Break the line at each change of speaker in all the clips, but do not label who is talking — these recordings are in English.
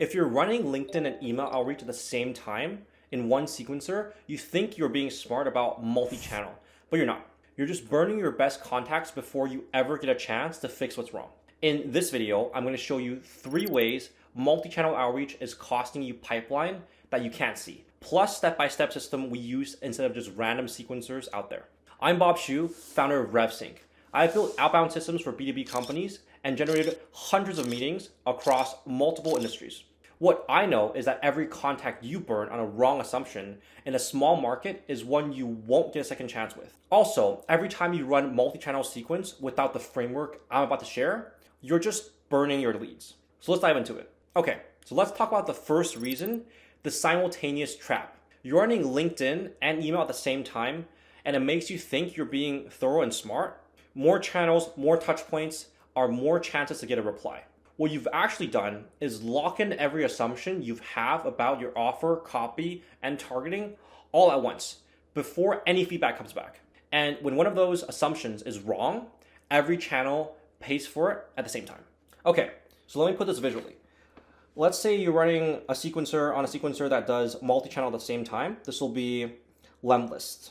If you're running LinkedIn and email outreach at the same time in one sequencer, you think you're being smart about multi-channel, but you're not. You're just burning your best contacts before you ever get a chance to fix what's wrong. In this video, I'm going to show you 3 ways multi-channel outreach is costing you pipeline that you can't see, plus step-by-step system we use instead of just random sequencers out there. I'm Bob Shu, founder of RevSync. I've built outbound systems for B2B companies and generated hundreds of meetings across multiple industries. What I know is that every contact you burn on a wrong assumption in a small market is one you won't get a second chance with. Also, every time you run multi-channel sequence without the framework I'm about to share, you're just burning your leads. So let's dive into it. Okay, so let's talk about the first reason, the simultaneous trap. You're running LinkedIn and email at the same time, and it makes you think you're being thorough and smart. More channels, more touch points are more chances to get a reply. What you've actually done is lock in every assumption you have about your offer, copy, and targeting all at once before any feedback comes back. And when one of those assumptions is wrong, every channel pays for it at the same time. Okay, so let me put this visually. Let's say you're running a sequencer on a sequencer that does multi-channel at the same time. This will be Lemlist.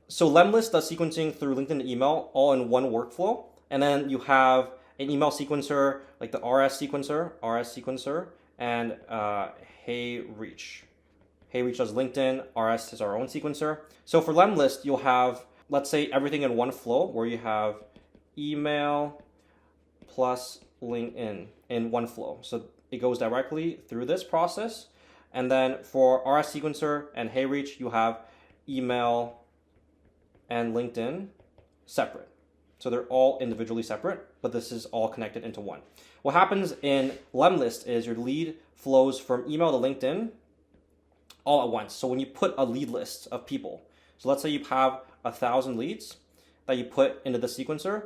So Lemlist does sequencing through LinkedIn and email all in one workflow. And then you have an email sequencer like the RS sequencer, and HeyReach. HeyReach does LinkedIn, RS is our own sequencer. So for Lemlist, you'll have, let's say, everything in one flow where you have email plus LinkedIn in one flow. So it goes directly through this process. And then for RS sequencer and HeyReach, you have email and LinkedIn separate. So they're all individually separate, but this is all connected into one. What happens in Lemlist is your lead flows from email to LinkedIn all at once. So when you put a lead list of people, so let's say you have 1,000 leads that you put into the sequencer,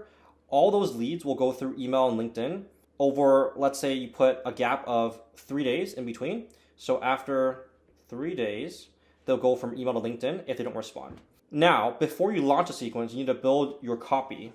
all those leads will go through email and LinkedIn over, let's say you put a gap of 3 days in between. So after 3 days, they'll go from email to LinkedIn if they don't respond. Now, before you launch a sequence, you need to build your copy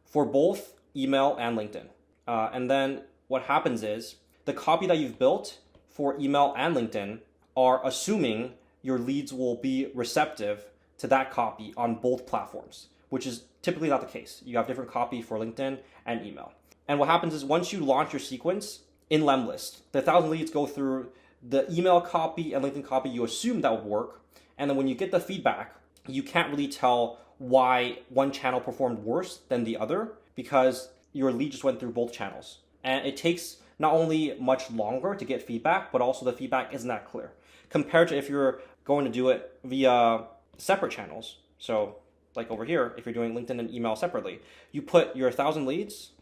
for both email and LinkedIn. And then what happens is the copy that you've built for email and LinkedIn are assuming your leads will be receptive to that copy on both platforms, which is typically not the case. You have different copy for LinkedIn and email. And what happens is once you launch your sequence in Lemlist, the 1,000 leads go through the email copy and LinkedIn copy. You assume that would work. And then when you get the feedback, you can't really tell why one channel performed worse than the other because your lead just went through both channels. And it takes not only much longer to get feedback, but also the feedback isn't that clear compared to if you're going to do it via separate channels. So like over here, if you're doing LinkedIn and email separately, you put your 1,000 leads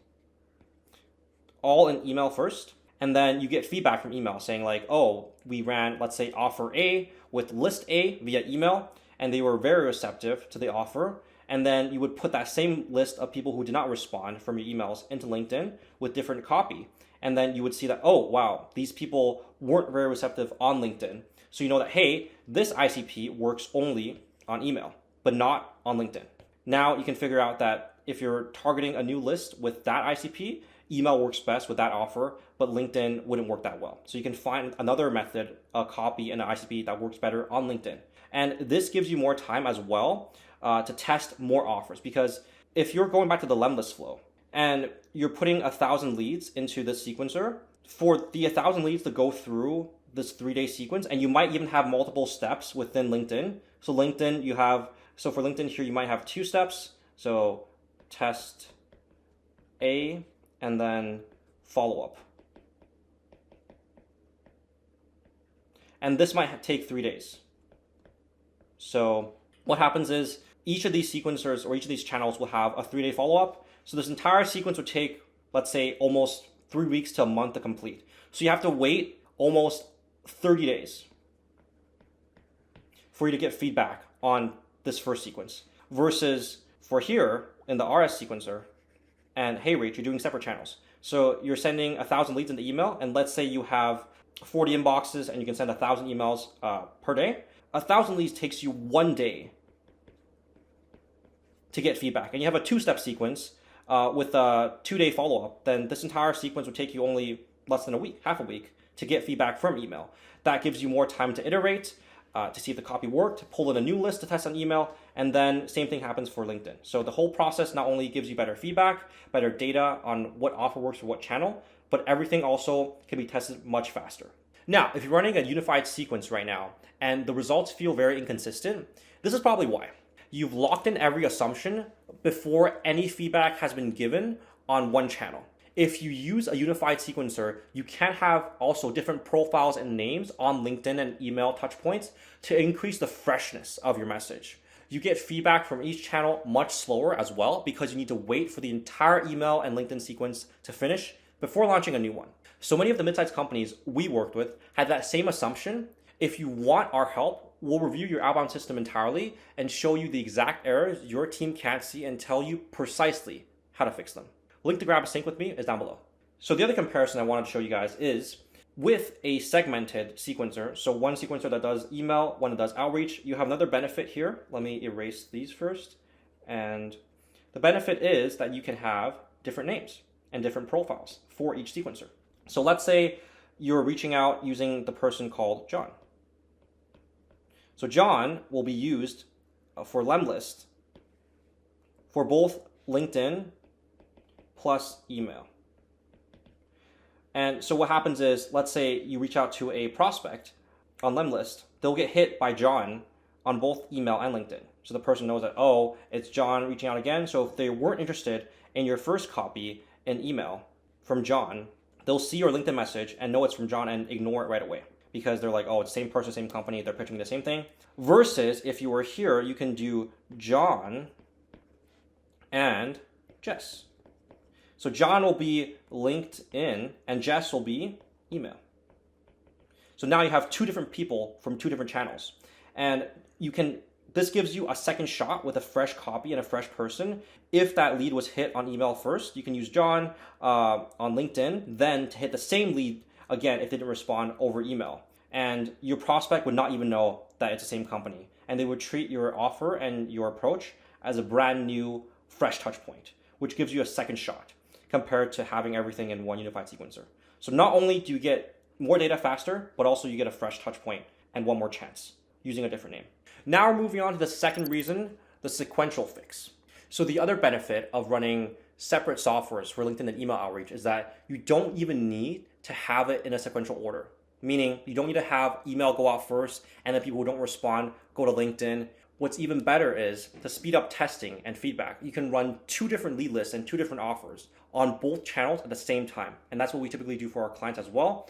all in email first, and then you get feedback from email saying like, oh, we ran, let's say, offer A with list A via email, and they were very receptive to the offer. And then you would put that same list of people who did not respond from your emails into LinkedIn with different copy. And then you would see that, oh, wow, these people weren't very receptive on LinkedIn. So you know that, hey, this ICP works only on email, but not on LinkedIn. Now you can figure out that if you're targeting a new list with that ICP, email works best with that offer, but LinkedIn wouldn't work that well. So you can find another method, a copy and an ICP that works better on LinkedIn. And this gives you more time as well to test more offers, because if you're going back to the Lemlist flow and you're putting 1,000 leads into this sequencer, for the 1,000 leads to go through this 3-day sequence, and you might even have multiple steps within LinkedIn. So for LinkedIn here, you might have 2 steps. So test A, and then follow up. And this might take 3 days. So what happens is each of these sequencers or each of these channels will have a 3-day follow-up. So this entire sequence would take, let's say, almost 3 weeks to a month to complete. So you have to wait almost 30 days for you to get feedback on this first sequence. Versus for here in the RS sequencer and HeyReach, you're doing separate channels. So you're sending 1,000 leads into email, and let's say you have 40 inboxes and you can send 1,000 emails per day. 1,000 leads takes you 1 day to get feedback. And you have a 2-step sequence with a 2-day follow-up, then this entire sequence would take you only less than a week, half a week, to get feedback from email. That gives you more time to iterate, to see if the copy worked, pull in a new list to test on email, and then same thing happens for LinkedIn. So the whole process not only gives you better feedback, better data on what offer works for what channel, but everything also can be tested much faster. Now, if you're running a unified sequence right now and the results feel very inconsistent, this is probably why. You've locked in every assumption before any feedback has been given on one channel. If you use a unified sequencer, you can have also different profiles and names on LinkedIn and email touchpoints to increase the freshness of your message. You get feedback from each channel much slower as well because you need to wait for the entire email and LinkedIn sequence to finish before launching a new one. So many of the mid-sized companies we worked with had that same assumption. If you want our help, we'll review your outbound system entirely and show you the exact errors your team can't see and tell you precisely how to fix them. Link to grab a sync with me is down below. So the other comparison I wanted to show you guys is with a segmented sequencer. So one sequencer that does email, one that does outreach. You have another benefit here. Let me erase these first. And the benefit is that you can have different names and different profiles for each sequencer. So let's say you're reaching out using the person called John. So John will be used for Lemlist for both LinkedIn plus email. And so what happens is, let's say you reach out to a prospect on Lemlist, they'll get hit by John on both email and LinkedIn. So the person knows that, oh, it's John reaching out again. So if they weren't interested in your first copy in email from John, they'll see your LinkedIn message and know it's from John and ignore it right away because they're like, oh, it's the same person, same company, they're pitching the same thing. Versus if you were here, you can do John and Jess. So John will be LinkedIn and Jess will be email. So now you have two different people from two different channels. And this gives you a second shot with a fresh copy and a fresh person. If that lead was hit on email first, you can use John on LinkedIn, then to hit the same lead again if they didn't respond over email. And your prospect would not even know that it's the same company. And they would treat your offer and your approach as a brand new, fresh touch point, which gives you a second shot compared to having everything in one unified sequencer. So not only do you get more data faster, but also you get a fresh touch point and one more chance using a different name. Now we're moving on to the second reason, the sequential fix. So the other benefit of running separate softwares for LinkedIn and email outreach is that you don't even need to have it in a sequential order. Meaning you don't need to have email go out first and then people who don't respond go to LinkedIn. What's even better is to speed up testing and feedback. You can run 2 different lead lists and 2 different offers on both channels at the same time. And that's what we typically do for our clients as well.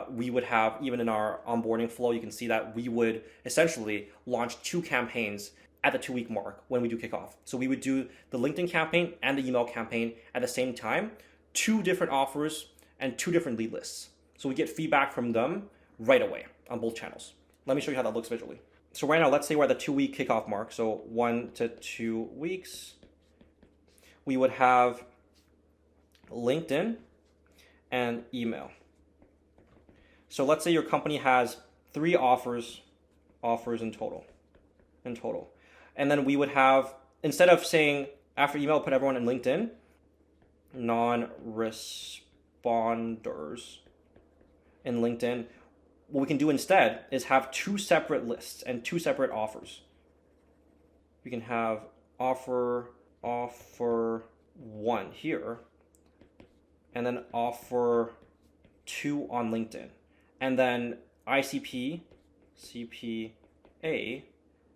We would have, even in our onboarding flow, you can see that we would essentially launch 2 campaigns at the 2-week mark when we do kickoff. So we would do the LinkedIn campaign and the email campaign at the same time, 2 different offers and 2 different lead lists. So we get feedback from them right away on both channels. Let me show you how that looks visually. So right now, let's say we're at the 2-week kickoff mark. So 1 to 2 weeks, we would have LinkedIn and email. So let's say your company has 3 offers in total. And then we would have, instead of saying after email, put everyone in LinkedIn, non-responders in LinkedIn, what we can do instead is have 2 separate lists and 2 separate offers. We can have offer 1 here, and then offer 2 on LinkedIn, and then ICP, CPA,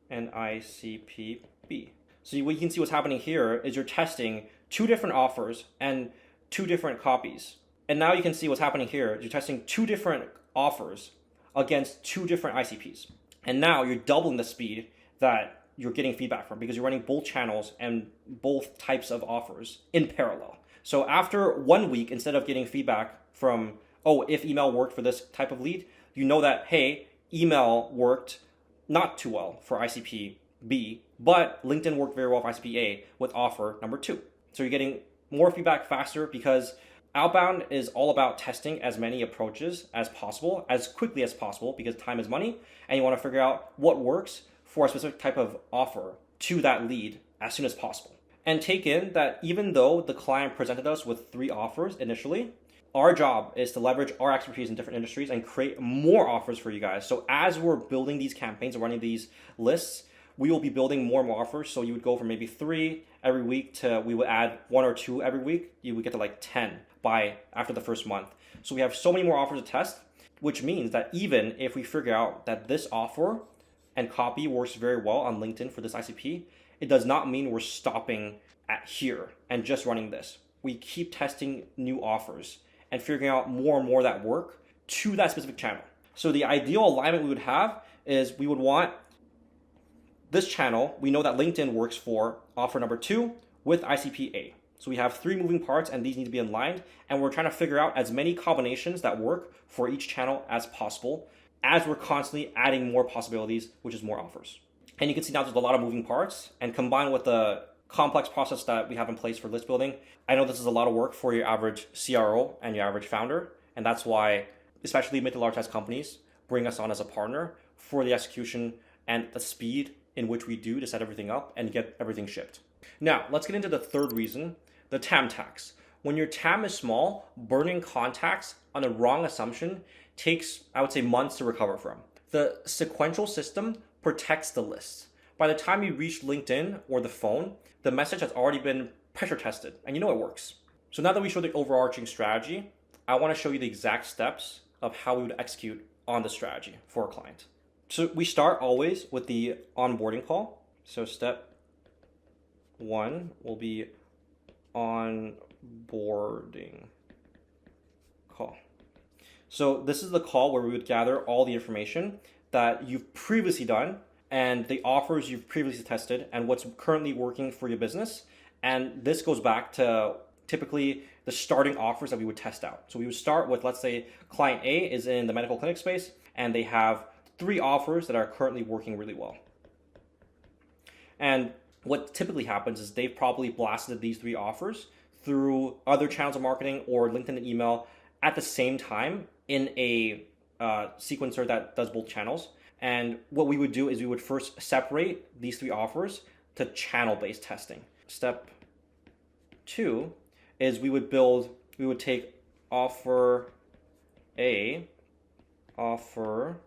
and ICPB. So what you can see what's happening here is you're testing 2 different offers and 2 different copies. And now you can see what's happening here. You're testing 2 different offers against 2 different ICPs. And now you're doubling the speed that you're getting feedback from because you're running both channels and both types of offers in parallel. So after 1 week, instead of getting feedback from, oh, if email worked for this type of lead, you know that, hey, email worked not too well for ICP B, but LinkedIn worked very well for ICP A with offer number 2. So you're getting more feedback faster because outbound is all about testing as many approaches as possible, as quickly as possible, because time is money, and you want to figure out what works for a specific type of offer to that lead as soon as possible. And take in that even though the client presented us with 3 offers initially, our job is to leverage our expertise in different industries and create more offers for you guys. So as we're building these campaigns and running these lists, we will be building more and more offers. So you would go from maybe 3 every week to we would add 1 or 2 every week. You would get to like 10 by after the first month. So we have so many more offers to test, which means that even if we figure out that this offer and copy works very well on LinkedIn for this ICP, it does not mean we're stopping at here and just running this. We keep testing new offers and figuring out more and more that work to that specific channel. So the ideal alignment we would have is we would want this channel. We know that LinkedIn works for offer number 2 with ICP A. So we have 3 moving parts and these need to be aligned. And we're trying to figure out as many combinations that work for each channel as possible as we're constantly adding more possibilities, which is more offers. And you can see now there's a lot of moving parts, and combined with the complex process that we have in place for list building, I know this is a lot of work for your average CRO and your average founder. And that's why, especially mid to large size companies, bring us on as a partner for the execution and the speed in which we do to set everything up and get everything shipped. Now, let's get into the third reason, the TAM tax. When your TAM is small, burning contacts on the wrong assumption takes, I would say, months to recover from. The sequential system protects the list. By the time you reach LinkedIn or the phone, the message has already been pressure tested and you know it works. So now that we showed the overarching strategy, I want to show you the exact steps of how we would execute on the strategy for a client. So we start always with the onboarding call. So step 1 will be onboarding call. So this is the call where we would gather all the information that you've previously done and the offers you've previously tested and what's currently working for your business. And this goes back to typically the starting offers that we would test out. So we would start with, let's say client A is in the medical clinic space and they have 3 offers that are currently working really well. And what typically happens is they've probably blasted these 3 offers through other channels of marketing or LinkedIn and email at the same time in a sequencer that does both channels. And what we would do is we would first separate these 3 offers to channel-based testing. Step 2 is we would take offer A, offer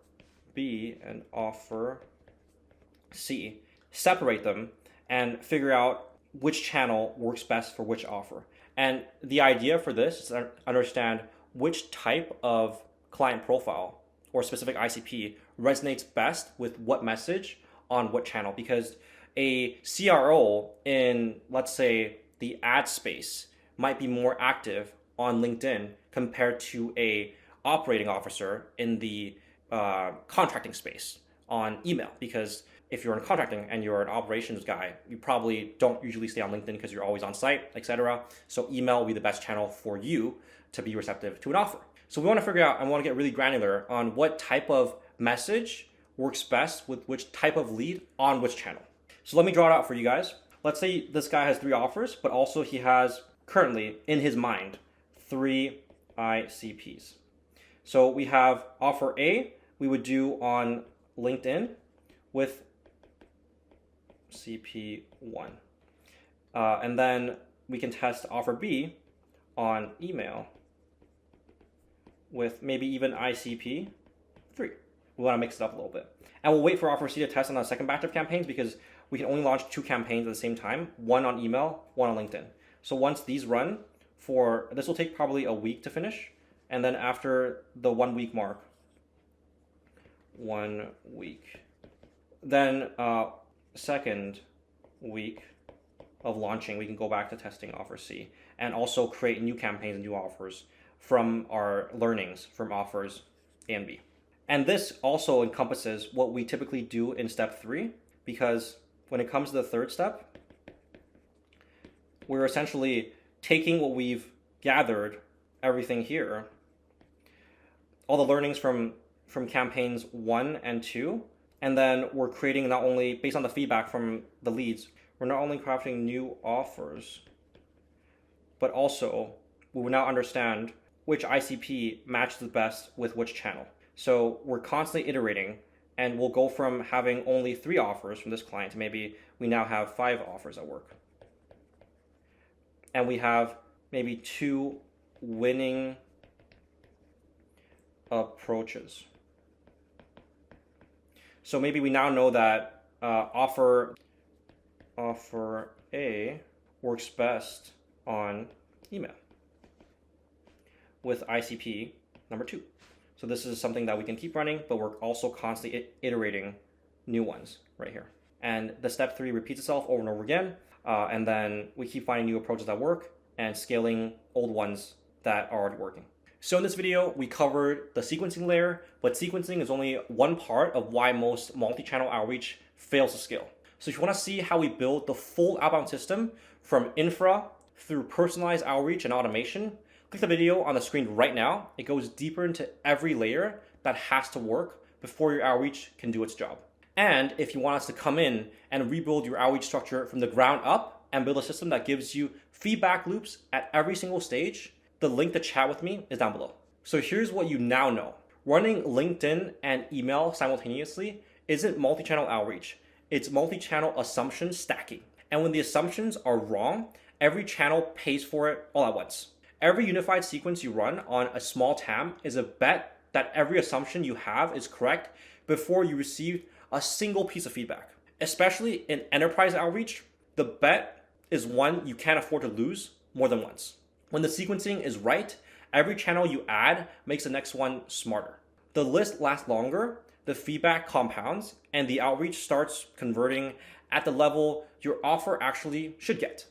B, and offer C, separate them and figure out which channel works best for which offer. And the idea for this is to understand which type of client profile or specific ICP resonates best with what message on what channel, because a CRO in, let's say, the ad space might be more active on LinkedIn compared to a operating officer in the contracting space on email. Because if you're in contracting and you're an operations guy, you probably don't usually stay on LinkedIn because you're always on site, etc. So email will be the best channel for you to be receptive to an offer. So we want to figure out and want to get really granular on what type of message works best with which type of lead on which channel. So let me draw it out for you guys. Let's say this guy has 3 offers, but also he has currently in his mind 3 ICPs. So we have offer A, we would do on LinkedIn with CP1. And then we can test offer B on email with maybe even ICP3. We want to mix it up a little bit. And we'll wait for offer C to test on the second batch of campaigns because we can only launch 2 campaigns at the same time, 1 on email, 1 on LinkedIn. So once these run this will take probably a week to finish. And then after the 1 week mark, 1 week, then second week of launching, we can go back to testing offer C and also create new campaigns and new offers from our learnings from offers A and B. And this also encompasses what we typically do in step 3, because when it comes to the third step, we're essentially taking what we've gathered, everything here, all the learnings from campaigns 1 and 2, and then we're creating not only, based on the feedback from the leads, we're not only crafting new offers, but also we will now understand which ICP matches the best with which channel. So we're constantly iterating, and we'll go from having only 3 offers from this client to maybe we now have 5 offers at work. and we have maybe 2 winning approaches. So maybe we now know that offer A works best on email with ICP number 2. So this is something that we can keep running, but we're also constantly iterating new ones right here. And the step 3 repeats itself over and over again. And then we keep finding new approaches that work and scaling old ones that are already working. So in this video, we covered the sequencing layer, but sequencing is only one part of why most multi-channel outreach fails to scale. So if you want to see how we build the full outbound system from infra through personalized outreach and automation, click the video on the screen right now. It goes deeper into every layer that has to work before your outreach can do its job. And if you want us to come in and rebuild your outreach structure from the ground up and build a system that gives you feedback loops at every single stage, the link to chat with me is down below. So here's what you now know. Running LinkedIn and email simultaneously isn't multi-channel outreach. It's multi-channel assumption stacking. And when the assumptions are wrong, every channel pays for it all at once. Every unified sequence you run on a small TAM is a bet that every assumption you have is correct before you receive a single piece of feedback. Especially in enterprise outreach, the bet is one you can't afford to lose more than once. When the sequencing is right, every channel you add makes the next one smarter. The list lasts longer, the feedback compounds, and the outreach starts converting at the level your offer actually should get.